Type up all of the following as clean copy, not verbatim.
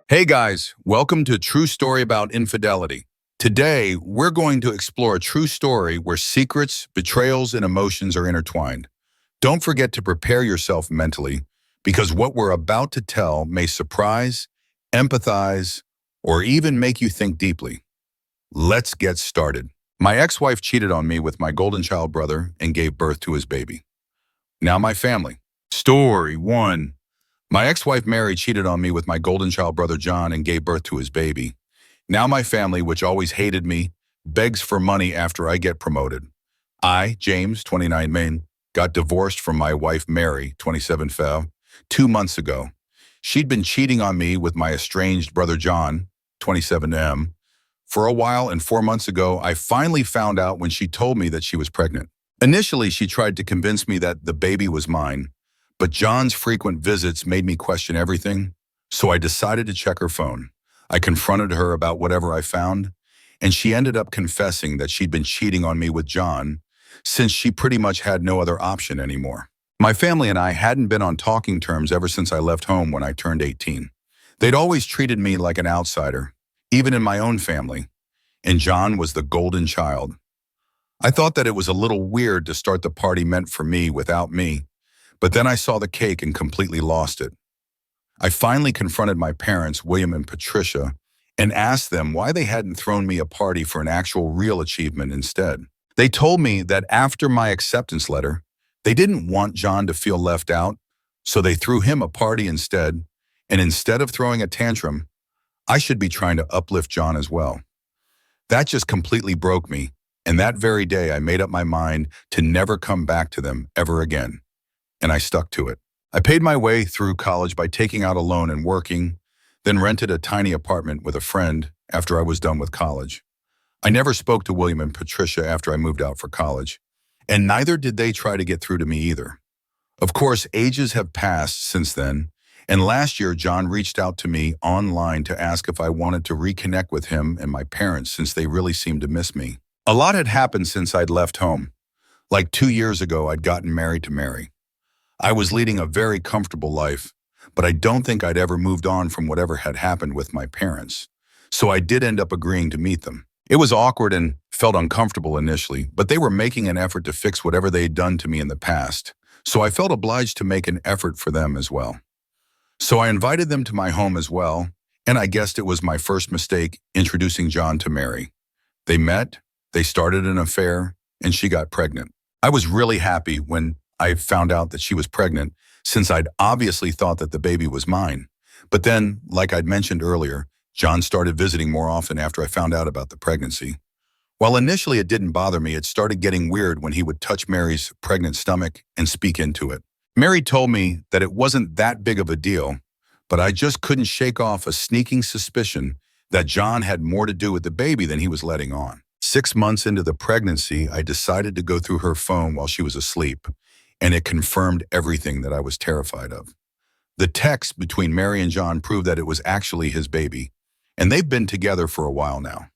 Hey guys, welcome to True Story About Infidelity. Today, we're going to explore a true story where secrets, betrayals, and emotions are intertwined. Don't forget to prepare yourself mentally because what we're about to tell may surprise, empathize, or even make you think deeply. Let's get started. My ex-wife cheated on me with my golden child brother and gave birth to his baby. Now my family. Story 1. My ex-wife Mary cheated on me with my golden child brother John and gave birth to his baby. Now my family, which always hated me, begs for money after I get promoted. I, James, 29 Maine, got divorced from my wife Mary, 27 Fev, 2 months ago. She'd been cheating on me with my estranged brother John, 27 M, for a while, and 4 months ago, I finally found out when she told me that she was pregnant. Initially, she tried to convince me that the baby was mine, but John's frequent visits made me question everything, so I decided to check her phone. I confronted her about whatever I found, and she ended up confessing that she'd been cheating on me with John since she pretty much had no other option anymore. My family and I hadn't been on talking terms ever since I left home when I turned 18. They'd always treated me like an outsider, even in my own family, and John was the golden child. I thought that it was a little weird to start the party meant for me without me, but then I saw the cake and completely lost it. I finally confronted my parents, William and Patricia, and asked them why they hadn't thrown me a party for an actual real achievement instead. They told me that after my acceptance letter, they didn't want John to feel left out, so they threw him a party instead, and instead of throwing a tantrum, I should be trying to uplift John as well. That just completely broke me, and that very day I made up my mind to never come back to them ever again. And I stuck to it. I paid my way through college by taking out a loan and working, then rented a tiny apartment with a friend after I was done with college. I never spoke to William and Patricia after I moved out for college, and neither did they try to get through to me either. Of course, ages have passed since then, and last year John reached out to me online to ask if I wanted to reconnect with him and my parents since they really seemed to miss me. A lot had happened since I'd left home. Like 2 years ago, I'd gotten married to Mary. I was leading a very comfortable life, but I don't think I'd ever moved on from whatever had happened with my parents. So I did end up agreeing to meet them. It was awkward and felt uncomfortable initially, but they were making an effort to fix whatever they'd done to me in the past. So I felt obliged to make an effort for them as well. So I invited them to my home as well, and I guessed it was my first mistake introducing John to Mary. They met, they started an affair, and she got pregnant. I was really happy when I found out that she was pregnant, since I'd obviously thought that the baby was mine. But then, like I'd mentioned earlier, John started visiting more often after I found out about the pregnancy. While initially it didn't bother me, it started getting weird when he would touch Mary's pregnant stomach and speak into it. Mary told me that it wasn't that big of a deal, but I just couldn't shake off a sneaking suspicion that John had more to do with the baby than he was letting on. 6 months into the pregnancy, I decided to go through her phone while she was asleep, and it confirmed everything that I was terrified of. The text between Mary and John proved that it was actually his baby, and they've been together for a while now.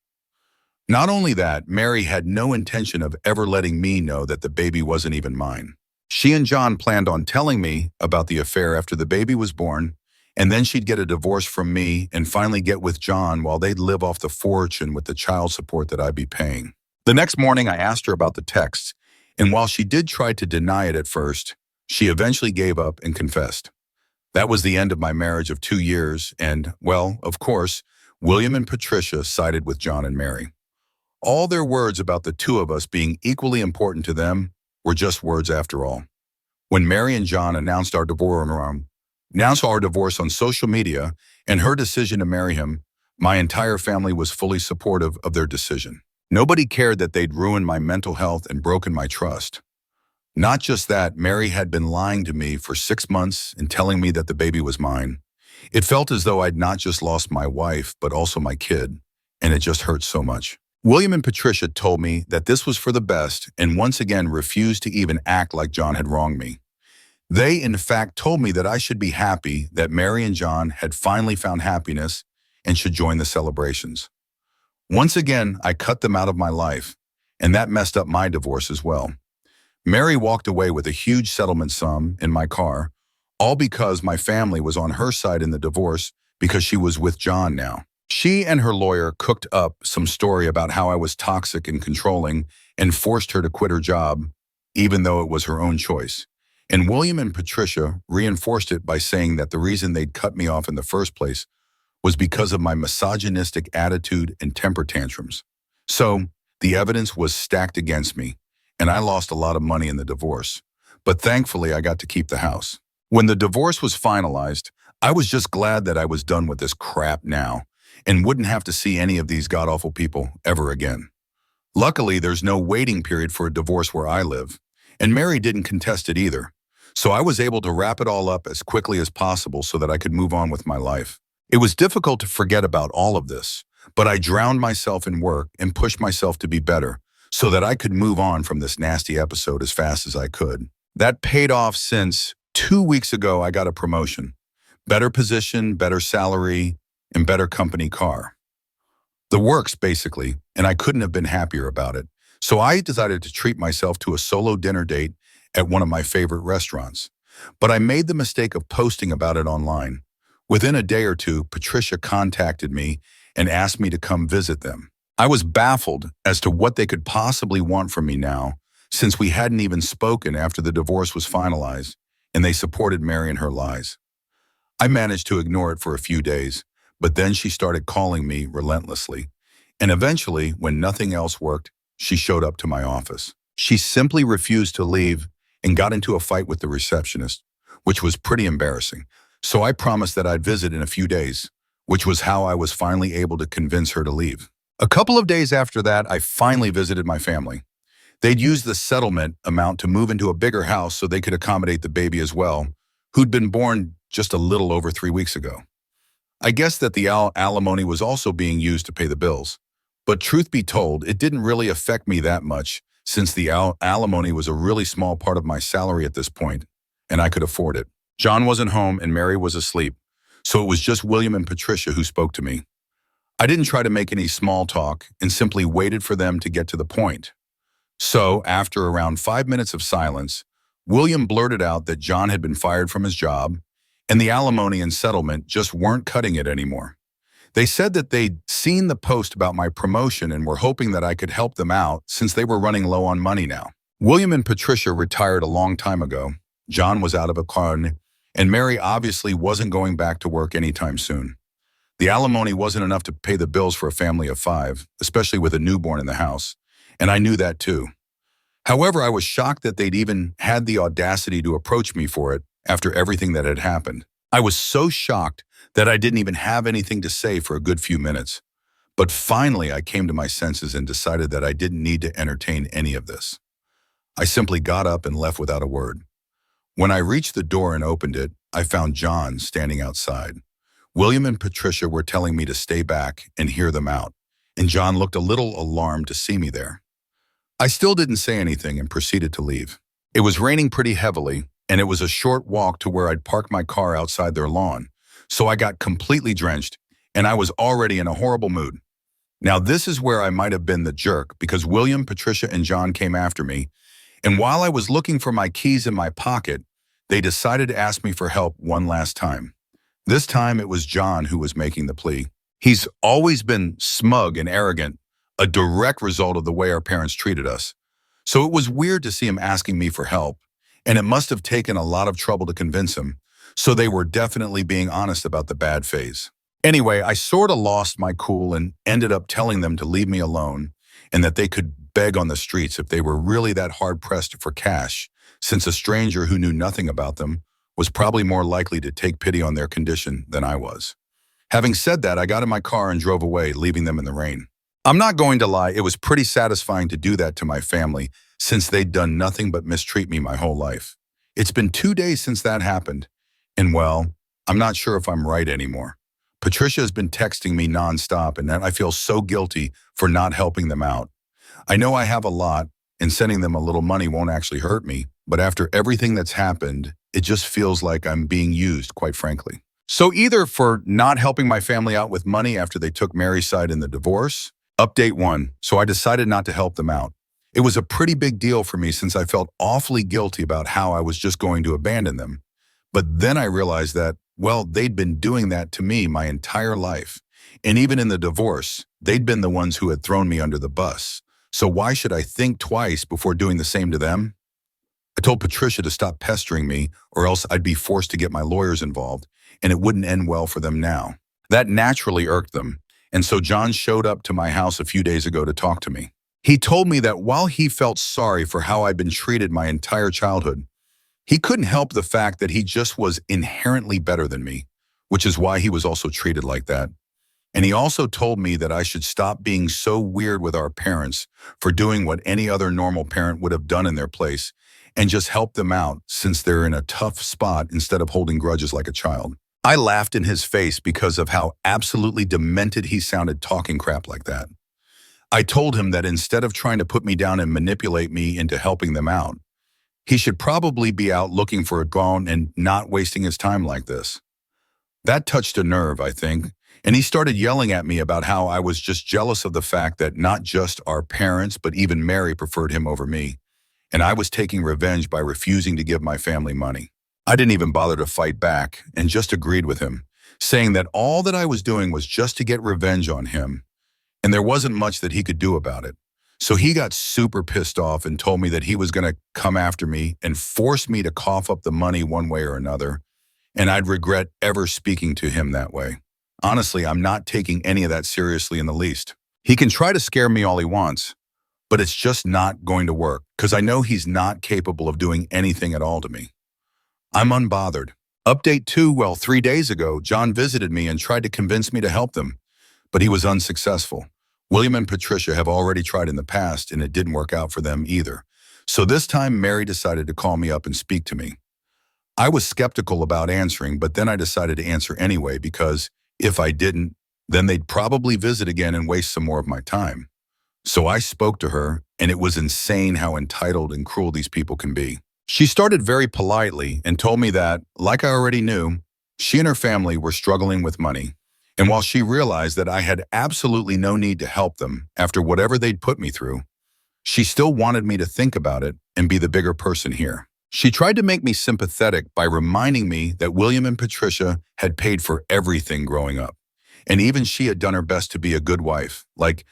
Not only that, Mary had no intention of ever letting me know that the baby wasn't even mine. She and John planned on telling me about the affair after the baby was born, and then she'd get a divorce from me and finally get with John while they'd live off the fortune with the child support that I'd be paying. The next morning, I asked her about the texts, and while she did try to deny it at first, she eventually gave up and confessed. That was the end of my marriage of 2 years, and, well, of course, William and Patricia sided with John and Mary. All their words about the two of us being equally important to them were just words after all. When Mary and John announced our divorce on social media and her decision to marry him, my entire family was fully supportive of their decision. Nobody cared that they'd ruined my mental health and broken my trust. Not just that, Mary had been lying to me for 6 months and telling me that the baby was mine. It felt as though I'd not just lost my wife, but also my kid, and it just hurt so much. William and Patricia told me that this was for the best and once again refused to even act like John had wronged me. They, in fact, told me that I should be happy that Mary and John had finally found happiness and should join the celebrations. Once again, I cut them out of my life, and that messed up my divorce as well. Mary walked away with a huge settlement sum in my car, all because my family was on her side in the divorce because she was with John now. She and her lawyer cooked up some story about how I was toxic and controlling and forced her to quit her job, even though it was her own choice. And William and Patricia reinforced it by saying that the reason they'd cut me off in the first place was because of my misogynistic attitude and temper tantrums. So the evidence was stacked against me, and I lost a lot of money in the divorce. But thankfully, I got to keep the house. When the divorce was finalized, I was just glad that I was done with this crap now and wouldn't have to see any of these god-awful people ever again. Luckily, there's no waiting period for a divorce where I live, and Mary didn't contest it either. So I was able to wrap it all up as quickly as possible so that I could move on with my life. It was difficult to forget about all of this, but I drowned myself in work and pushed myself to be better so that I could move on from this nasty episode as fast as I could. That paid off since 2 weeks ago I got a promotion. Better position, better salary, and better company car. The works, basically, and I couldn't have been happier about it. So I decided to treat myself to a solo dinner date at one of my favorite restaurants. But I made the mistake of posting about it online. Within a day or two, Patricia contacted me and asked me to come visit them. I was baffled as to what they could possibly want from me now, since we hadn't even spoken after the divorce was finalized, and they supported Mary in her lies. I managed to ignore it for a few days, but then she started calling me relentlessly. And eventually, when nothing else worked, she showed up to my office. She simply refused to leave and got into a fight with the receptionist, which was pretty embarrassing. So I promised that I'd visit in a few days, which was how I was finally able to convince her to leave. A couple of days after that, I finally visited my family. They'd used the settlement amount to move into a bigger house so they could accommodate the baby as well, who'd been born just a little over 3 weeks ago. I guess that the alimony was also being used to pay the bills. But truth be told, it didn't really affect me that much since the alimony was a really small part of my salary at this point, and I could afford it. John wasn't home and Mary was asleep, so it was just William and Patricia who spoke to me. I didn't try to make any small talk and simply waited for them to get to the point. So, after around 5 minutes of silence, William blurted out that John had been fired from his job, and the alimony and settlement just weren't cutting it anymore. They said that they'd seen the post about my promotion and were hoping that I could help them out since they were running low on money now. William and Patricia retired a long time ago. John was out of a car, and Mary obviously wasn't going back to work anytime soon. The alimony wasn't enough to pay the bills for a family of 5, especially with a newborn in the house, and I knew that too. However, I was shocked that they'd even had the audacity to approach me for it after everything that had happened. I was so shocked that I didn't even have anything to say for a good few minutes. But finally, I came to my senses and decided that I didn't need to entertain any of this. I simply got up and left without a word. When I reached the door and opened it, I found John standing outside. William and Patricia were telling me to stay back and hear them out, and John looked a little alarmed to see me there. I still didn't say anything and proceeded to leave. It was raining pretty heavily, and it was a short walk to where I'd parked my car outside their lawn, so I got completely drenched, and I was already in a horrible mood. Now this is where I might have been the jerk because William, Patricia, and John came after me, and while I was looking for my keys in my pocket, they decided to ask me for help one last time. This time it was John who was making the plea. He's always been smug and arrogant, a direct result of the way our parents treated us. So it was weird to see him asking me for help, and it must have taken a lot of trouble to convince him, so they were definitely being honest about the bad phase. Anyway, I sort of lost my cool and ended up telling them to leave me alone and that they could beg on the streets if they were really that hard-pressed for cash, since a stranger who knew nothing about them was probably more likely to take pity on their condition than I was. Having said that, I got in my car and drove away, leaving them in the rain. I'm not going to lie, it was pretty satisfying to do that to my family since they'd done nothing but mistreat me my whole life. It's been 2 days since that happened, and well, I'm not sure if I'm right anymore. Patricia has been texting me nonstop, and I feel so guilty for not helping them out. I know I have a lot, and sending them a little money won't actually hurt me, but after everything that's happened, it just feels like I'm being used, quite frankly. So either for not helping my family out with money after they took Mary's side in the divorce, update 1, so I decided not to help them out. It was a pretty big deal for me since I felt awfully guilty about how I was just going to abandon them. But then I realized that Well, they'd been doing that to me my entire life. And even in the divorce, they'd been the ones who had thrown me under the bus. So why should I think twice before doing the same to them? I told Patricia to stop pestering me, or else I'd be forced to get my lawyers involved, and it wouldn't end well for them now. That naturally irked them, and so John showed up to my house a few days ago to talk to me. He told me that while he felt sorry for how I'd been treated my entire childhood, he couldn't help the fact that he just was inherently better than me, which is why he was also treated like that. And he also told me that I should stop being so weird with our parents for doing what any other normal parent would have done in their place and just help them out since they're in a tough spot instead of holding grudges like a child. I laughed in his face because of how absolutely demented he sounded talking crap like that. I told him that instead of trying to put me down and manipulate me into helping them out, he should probably be out looking for a gone and not wasting his time like this. That touched a nerve, I think, and he started yelling at me about how I was just jealous of the fact that not just our parents, but even Mary preferred him over me, and I was taking revenge by refusing to give my family money. I didn't even bother to fight back and just agreed with him, saying that all that I was doing was just to get revenge on him, and there wasn't much that he could do about it. So he got super pissed off and told me that he was going to come after me and force me to cough up the money one way or another, and I'd regret ever speaking to him that way. Honestly, I'm not taking any of that seriously in the least. He can try to scare me all he wants, but it's just not going to work because I know he's not capable of doing anything at all to me. I'm unbothered. Update 2, well, 3 days ago, John visited me and tried to convince me to help them, but he was unsuccessful. William and Patricia have already tried in the past and it didn't work out for them either. So this time Mary decided to call me up and speak to me. I was skeptical about answering, but then I decided to answer anyway because if I didn't, then they'd probably visit again and waste some more of my time. So I spoke to her, and it was insane how entitled and cruel these people can be. She started very politely and told me that, like I already knew, she and her family were struggling with money. And while she realized that I had absolutely no need to help them after whatever they'd put me through, she still wanted me to think about it and be the bigger person here. She tried to make me sympathetic by reminding me that William and Patricia had paid for everything growing up. And even she had done her best to be a good wife. Like,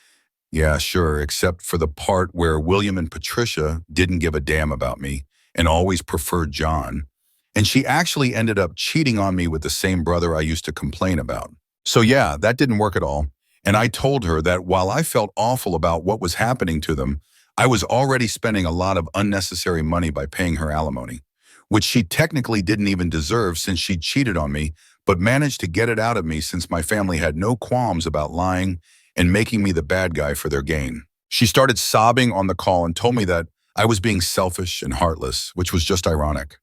yeah, sure, except for the part where William and Patricia didn't give a damn about me and always preferred John. And she actually ended up cheating on me with the same brother I used to complain about. So yeah, that didn't work at all. And I told her that while I felt awful about what was happening to them, I was already spending a lot of unnecessary money by paying her alimony, which she technically didn't even deserve since she cheated on me, but managed to get it out of me since my family had no qualms about lying and making me the bad guy for their gain. She started sobbing on the call and told me that I was being selfish and heartless, which was just ironic.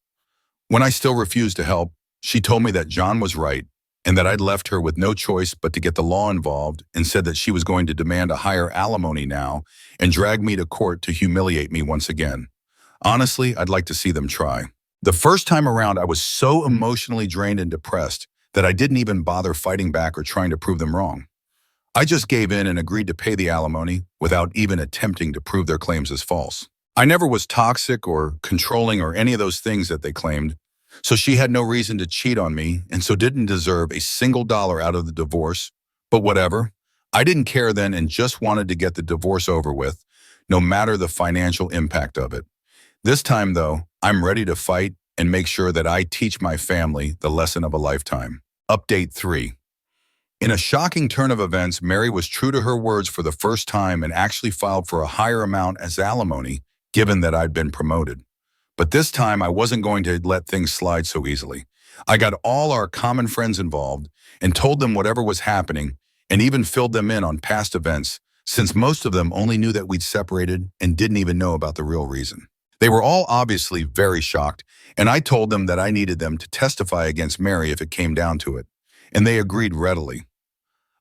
When I still refused to help, she told me that John was right and that I'd left her with no choice but to get the law involved and said that she was going to demand a higher alimony now and drag me to court to humiliate me once again. Honestly, I'd like to see them try. The first time around, I was so emotionally drained and depressed that I didn't even bother fighting back or trying to prove them wrong. I just gave in and agreed to pay the alimony without even attempting to prove their claims as false. I never was toxic or controlling or any of those things that they claimed, so she had no reason to cheat on me and so didn't deserve a single dollar out of the divorce. But whatever, I didn't care then and just wanted to get the divorce over with, no matter the financial impact of it. This time, though, I'm ready to fight and make sure that I teach my family the lesson of a lifetime. Update 3. In a shocking turn of events, Mary was true to her words for the first time and actually filed for a higher amount as alimony, given that I'd been promoted. But this time, I wasn't going to let things slide so easily. I got all our common friends involved and told them whatever was happening and even filled them in on past events, since most of them only knew that we'd separated and didn't even know about the real reason. They were all obviously very shocked, and I told them that I needed them to testify against Mary if it came down to it, and they agreed readily.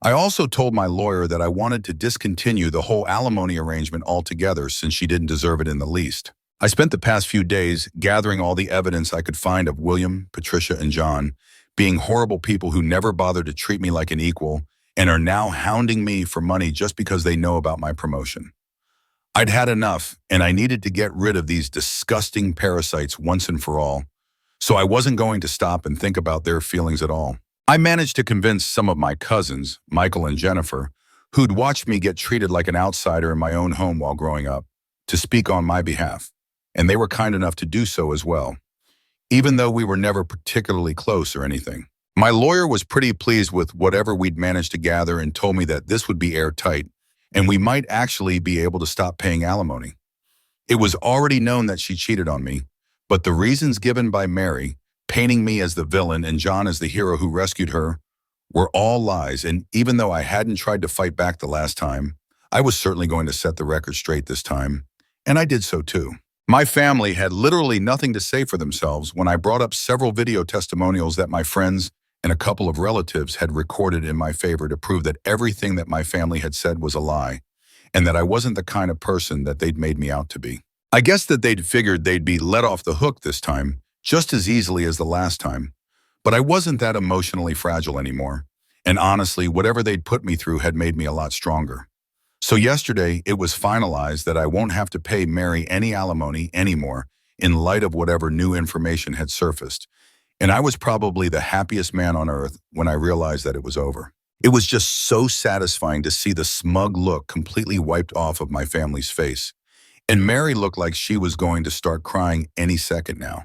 I also told my lawyer that I wanted to discontinue the whole alimony arrangement altogether since she didn't deserve it in the least. I spent the past few days gathering all the evidence I could find of William, Patricia, and John being horrible people who never bothered to treat me like an equal and are now hounding me for money just because they know about my promotion. I'd had enough, and I needed to get rid of these disgusting parasites once and for all. so I wasn't going to stop and think about their feelings at all. I managed to convince some of my cousins, Michael and Jennifer, who'd watched me get treated like an outsider in my own home while growing up, to speak on my behalf, and they were kind enough to do so as well, even though we were never particularly close or anything. My lawyer was pretty pleased with whatever we'd managed to gather and told me that this would be airtight, and we might actually be able to stop paying alimony. It was already known that she cheated on me, but the reasons given by Mary, painting me as the villain and John as the hero who rescued her, were all lies, and even though I hadn't tried to fight back the last time, I was certainly going to set the record straight this time, and I did so too. My family had literally nothing to say for themselves when I brought up several video testimonials that my friends and a couple of relatives had recorded in my favor to prove that everything that my family had said was a lie, and that I wasn't the kind of person that they'd made me out to be. I guess that they'd figured they'd be let off the hook this time, just as easily as the last time. But I wasn't that emotionally fragile anymore, and honestly, whatever they'd put me through had made me a lot stronger. So yesterday, it was finalized that I won't have to pay Mary any alimony anymore in light of whatever new information had surfaced, and I was probably the happiest man on earth when I realized that it was over. It was just so satisfying to see the smug look completely wiped off of my family's face, and Mary looked like she was going to start crying any second now.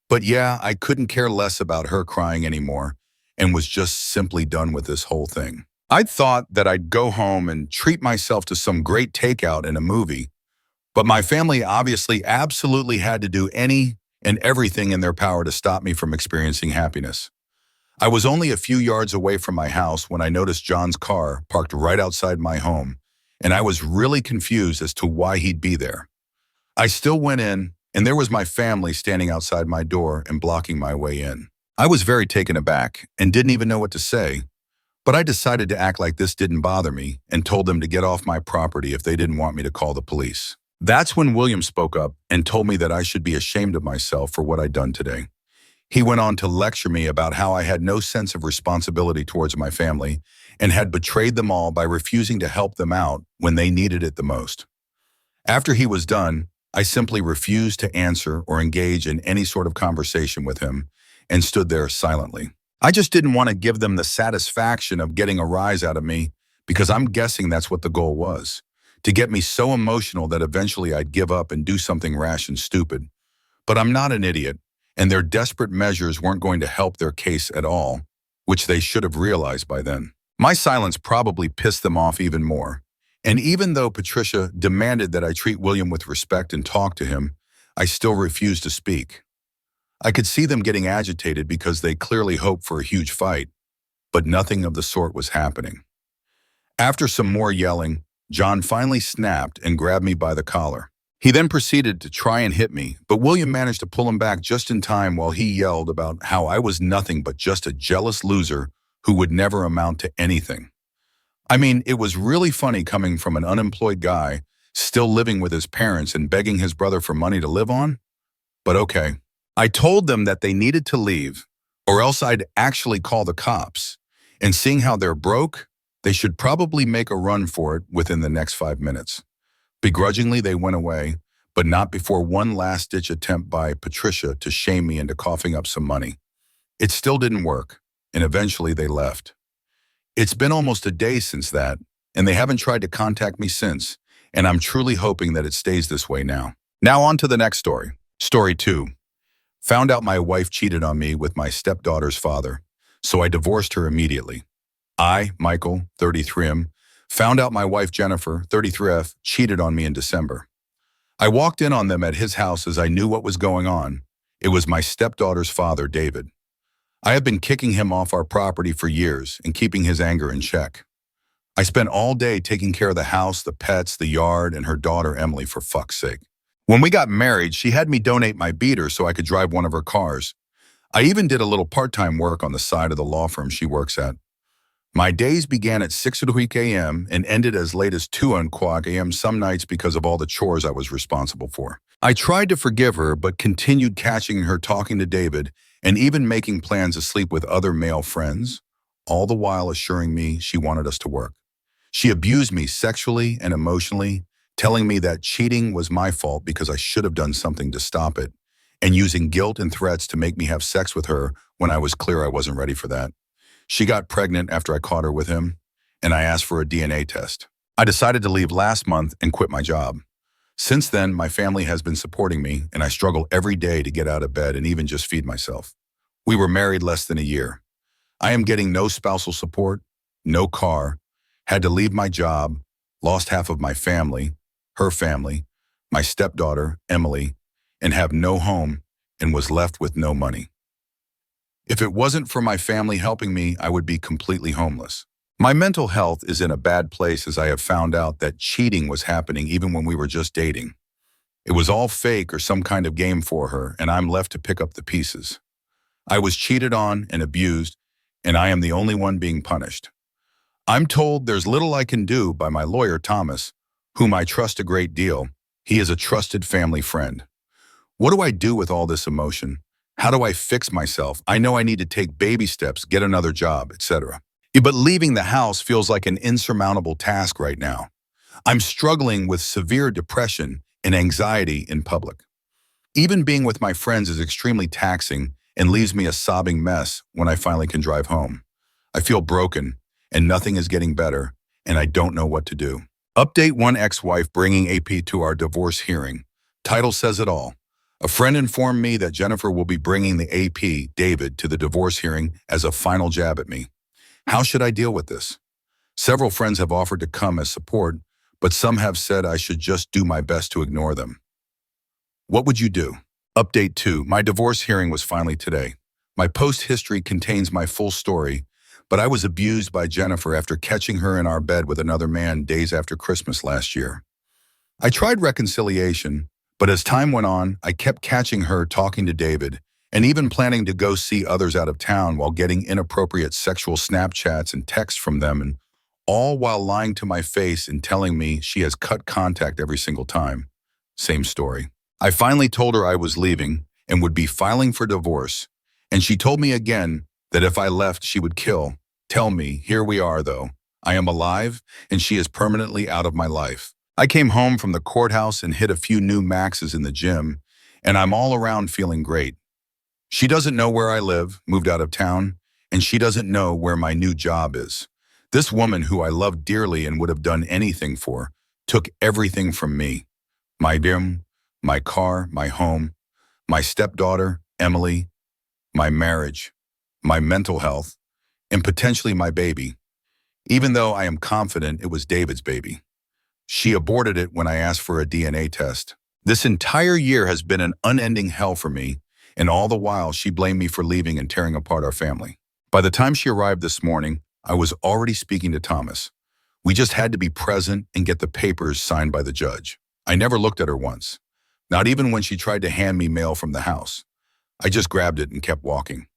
But yeah, I couldn't care less about her crying anymore and was just simply done with this whole thing. I'd thought that I'd go home and treat myself to some great takeout and a movie, but my family obviously absolutely had to do any and everything in their power to stop me from experiencing happiness. I was only a few yards away from my house when I noticed John's car parked right outside my home, and I was really confused as to why he'd be there. I still went in, and there was my family standing outside my door and blocking my way in. I was very taken aback and didn't even know what to say, but I decided to act like this didn't bother me and told them to get off my property if they didn't want me to call the police. That's when William spoke up and told me that I should be ashamed of myself for what I'd done today. He went on to lecture me about how I had no sense of responsibility towards my family and had betrayed them all by refusing to help them out when they needed it the most. After he was done, I simply refused to answer or engage in any sort of conversation with him and stood there silently. I just didn't want to give them the satisfaction of getting a rise out of me, because I'm guessing that's what the goal was, to get me so emotional that eventually I'd give up and do something rash and stupid. But I'm not an idiot, and their desperate measures weren't going to help their case at all, which they should have realized by then. My silence probably pissed them off even more, and even though Patricia demanded that I treat William with respect and talk to him, I still refused to speak. I could see them getting agitated because they clearly hoped for a huge fight, but nothing of the sort was happening. After some more yelling, John finally snapped and grabbed me by the collar. He then proceeded to try and hit me, but William managed to pull him back just in time while he yelled about how I was nothing but just a jealous loser who would never amount to anything. I mean, it was really funny coming from an unemployed guy still living with his parents and begging his brother for money to live on, but okay. I told them that they needed to leave, or else I'd actually call the cops, and seeing how they're broke, they should probably make a run for it within the next 5 minutes. Begrudgingly, they went away, but not before one last-ditch attempt by Patricia to shame me into coughing up some money. It still didn't work, and eventually they left. It's been almost a day since that, and they haven't tried to contact me since, and I'm truly hoping that it stays this way now. Now on to the next story. Story 2. Found out my wife cheated on me with my stepdaughter's father, so I divorced her immediately. I, Michael, 33M, found out my wife Jennifer, 33F, cheated on me in December. I walked in on them at his house as I knew what was going on. It was my stepdaughter's father, David. I have been kicking him off our property for years and keeping his anger in check. I spent all day taking care of the house, the pets, the yard, and her daughter, Emily, for fuck's sake. When we got married, she had me donate my beater so I could drive one of her cars. I even did a little part-time work on the side of the law firm she works at. My days began at 6:00 a.m. and ended as late as 2:00 a.m. some nights because of all the chores I was responsible for. I tried to forgive her, but continued catching her talking to David and even making plans to sleep with other male friends, all the while assuring me she wanted us to work. She abused me sexually and emotionally, telling me that cheating was my fault because I should have done something to stop it, and using guilt and threats to make me have sex with her when I was clear I wasn't ready for that. She got pregnant after I caught her with him, and I asked for a DNA test. I decided to leave last month and quit my job. Since then, my family has been supporting me, and I struggle every day to get out of bed and even just feed myself. We were married less than a year. I am getting no spousal support, no car, had to leave my job, lost half of my family, her family, my stepdaughter, Emily, and have no home and was left with no money. If it wasn't for my family helping me, I would be completely homeless. My mental health is in a bad place as I have found out that cheating was happening even when we were just dating. It was all fake or some kind of game for her, and I'm left to pick up the pieces. I was cheated on and abused, and I am the only one being punished. I'm told there's little I can do by my lawyer, Thomas, whom I trust a great deal. He is a trusted family friend. What do I do with all this emotion? How do I fix myself? I know I need to take baby steps, get another job, etc. But leaving the house feels like an insurmountable task right now. I'm struggling with severe depression and anxiety in public. Even being with my friends is extremely taxing and leaves me a sobbing mess when I finally can drive home. I feel broken and nothing is getting better, and I don't know what to do. Update: one ex-wife bringing AP to our divorce hearing. Title says it all. A friend informed me that Jennifer will be bringing the AP, David, to the divorce hearing as a final jab at me. How should I deal with this? Several friends have offered to come as support, but some have said I should just do my best to ignore them. What would you do? Update 2. My divorce hearing was finally today. My post history contains my full story, but I was abused by Jennifer after catching her in our bed with another man days after Christmas last year. I tried reconciliation, but as time went on, I kept catching her talking to David and even planning to go see others out of town while getting inappropriate sexual Snapchats and texts from them, and all while lying to my face and telling me she has cut contact every single time. Same story. I finally told her I was leaving and would be filing for divorce, and she told me again that if I left, she would kill. Tell me, here we are though. I am alive, and she is permanently out of my life. I came home from the courthouse and hit a few new maxes in the gym, and I'm all around feeling great. She doesn't know where I live, moved out of town, and she doesn't know where my new job is. This woman, who I love dearly and would have done anything for, took everything from me. My gym, my car, my home, my stepdaughter, Emily, my marriage, my mental health, and potentially my baby, even though I am confident it was David's baby. She aborted it when I asked for a DNA test. This entire year has been an unending hell for me, and all the while she blamed me for leaving and tearing apart our family. By the time she arrived this morning, I was already speaking to Thomas. We just had to be present and get the papers signed by the judge. I never looked at her once, not even when she tried to hand me mail from the house. I just grabbed it and kept walking.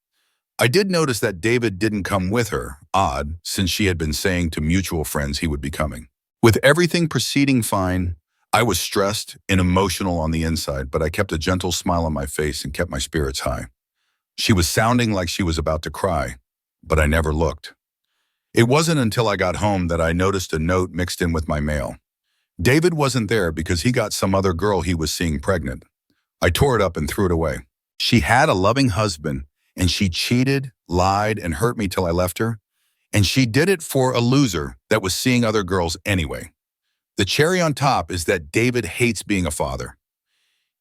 I did notice that David didn't come with her, odd, since she had been saying to mutual friends he would be coming. With everything proceeding fine, I was stressed and emotional on the inside, but I kept a gentle smile on my face and kept my spirits high. She was sounding like she was about to cry, but I never looked. It wasn't until I got home that I noticed a note mixed in with my mail. David wasn't there because he got some other girl he was seeing pregnant. I tore it up and threw it away. She had a loving husband, and she cheated, lied, and hurt me till I left her. And she did it for a loser that was seeing other girls anyway. The cherry on top is that David hates being a father.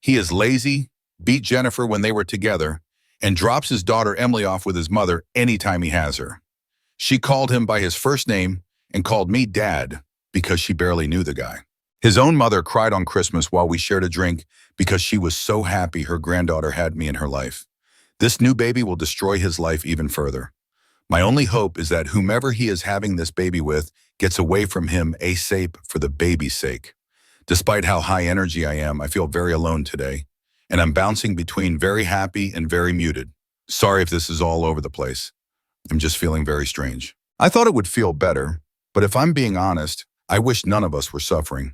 He is lazy, beat Jennifer when they were together, and drops his daughter Emily off with his mother anytime he has her. She called him by his first name and called me Dad because she barely knew the guy. His own mother cried on Christmas while we shared a drink because she was so happy her granddaughter had me in her life. This new baby will destroy his life even further. My only hope is that whomever he is having this baby with gets away from him ASAP for the baby's sake. Despite how high energy I am, I feel very alone today, and I'm bouncing between very happy and very muted. Sorry if this is all over the place. I'm just feeling very strange. I thought it would feel better, but if I'm being honest, I wish none of us were suffering.